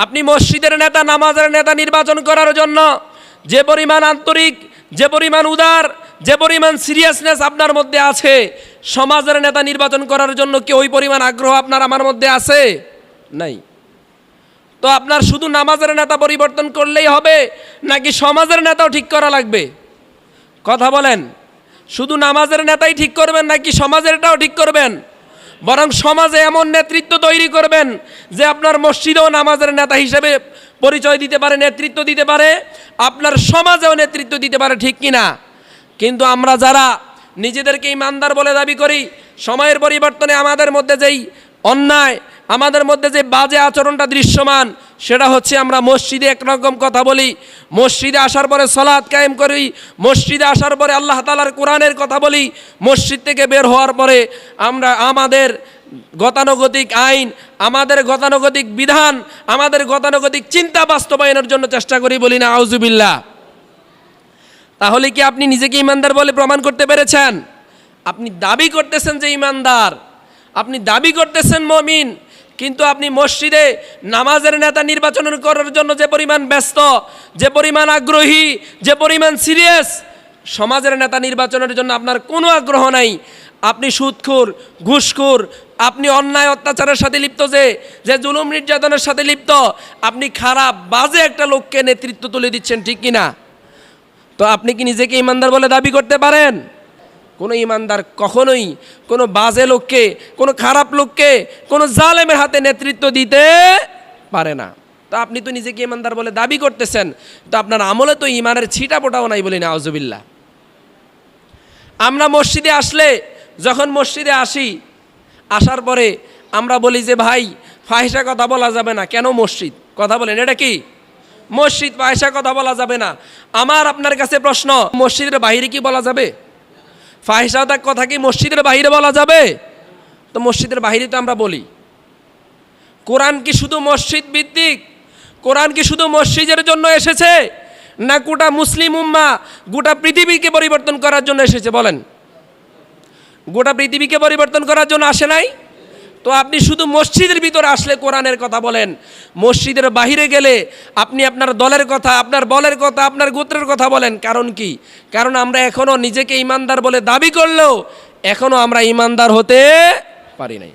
আপনি মসজিদের নেতা, নামাজের নেতা নির্বাচন করার জন্য যে পরিমাণ আন্তরিক, যে পরিমাণ উদার, যে পরিমাণ সিরিয়াসনেস আপনার মধ্যে আছে, সমাজের নেতা নির্বাচন করার জন্য কি ওই পরিমাণ আগ্রহ আপনার আমার মধ্যে আছে? নাই। তো আপনার শুধু নামাজের নেতা পরিবর্তন করলেই হবে, নাকি সমাজের নেতাও ঠিক করা লাগবে? কথা বলেন। শুধু নামাজের নেতাই ঠিক করবেন নাকি সমাজেরটাও ঠিক করবেন? বরং সমাজে এমন নেতৃত্ব তৈরি করবেন যে আপনার মসজিদেও নামাজের নেতা হিসেবে পরিচয় দিতে পারে, নেতৃত্ব দিতে পারে, আপনার সমাজেও নেতৃত্ব দিতে পারে, ঠিক কিনা? কিন্তু আমরা যারা নিজেদেরকে ইমানদার বলে দাবি করি, সময়ের পরিবর্তনে আমাদের মধ্যে যেই অন্যায়, আমাদের মধ্যে যে বাজে আচরণটা দৃশ্যমান, সেটা হচ্ছে আমরা মসজিদে একরকম কথা বলি, মসজিদে আসার পরে সালাত কায়েম করি, মসজিদে আসার পরে আল্লাহ তাআলার কোরআনের কথা বলি, মসজিদ থেকে বের হওয়ার পরে আমরা আমাদের গতানুগতিক আইন, আমাদের গতানুগতিক বিধান, আমাদের গতানুগতিক চিন্তা বাস্তবায়নের জন্য চেষ্টা করি, বলি না আউযুবিল্লাহ। তাহলে কি আপনি নিজেকে ইমানদার বলে প্রমাণ করতে পেরেছেন? আপনি দাবি করতেছেন যে ইমানদার, আপনি দাবি করতেছেন মুমিন, কিন্তু আপনি মসজিদে নামাজের নেতা নির্বাচন করার জন্য যে পরিমাণ ব্যস্ত, যে পরিমাণ আগ্রহী, যে পরিমাণ সিরিয়াস, সমাজের নেতা নির্বাচনের জন্য আপনার কোনো আগ্রহ নাই। আপনি সুদখোর, ঘুষখোর, আপনি অন্যায় অত্যাচারের সাথে লিপ্ত, যে জুলুম নির্যাতনের সাথে লিপ্ত, আপনি খারাপ বাজে একটা লোককে নেতৃত্ব তুলে দিচ্ছেন, ঠিক কিনা? তো আপনি কি নিজেকে ইমানদার বলে দাবি করতে পারেন? কোনো ইমানদার কখনোই কোনো বাজে লোককে, কোনো খারাপ লোককে, কোনো জালেমের হাতে নেতৃত্ব দিতে পারে না। তো আপনি তো নিজেকে ইমানদার বলে দাবি করতেছেন, তো আপনার আমলে তো ইমানের ছিটা ফোটাও নাই, বলি না আউযুবিল্লাহ। আমরা মসজিদে আসলে, যখন মসজিদে আসি, আসার পরে আমরা বলি যে ভাই ফাহিশা কথা বলা যাবে না। কেন মসজিদ? কথা বলেন, এটা কি মসজিদ? ফাহিশা কথা বলা যাবে না। আমার আপনার কাছে প্রশ্ন, মসজিদের বাইরে কি বলা যাবে? ফাহিশা কথা কি মসজিদের বাইরে বলা যাবে? তো মসজিদের বাইরে তো আমরা বলি। কোরআন কি শুধু মসজিদ ভিত্তিক? কোরআন কি শুধু মসজিদের জন্য এসেছে, না গোটা মুসলিম উম্মাহ, গোটা পৃথিবীকে পরিবর্তন করার জন্য এসেছে? বলেন, গোটা পৃথিবীকে পরিবর্তন করার জন্য আসে নাই? তো আপনি শুধু মসজিদের ভিতরে আসলে কোরআনের কথা বলেন, মসজিদের বাহিরে গেলে আপনি আপনার দলের কথা, আপনার বলের কথা, আপনার গোত্রের কথা বলেন। কারণ কি? কারণ আমরা এখনো নিজেকে ইমানদার বলে দাবি করলেও এখনো আমরা ইমানদার হতে পারি নাই।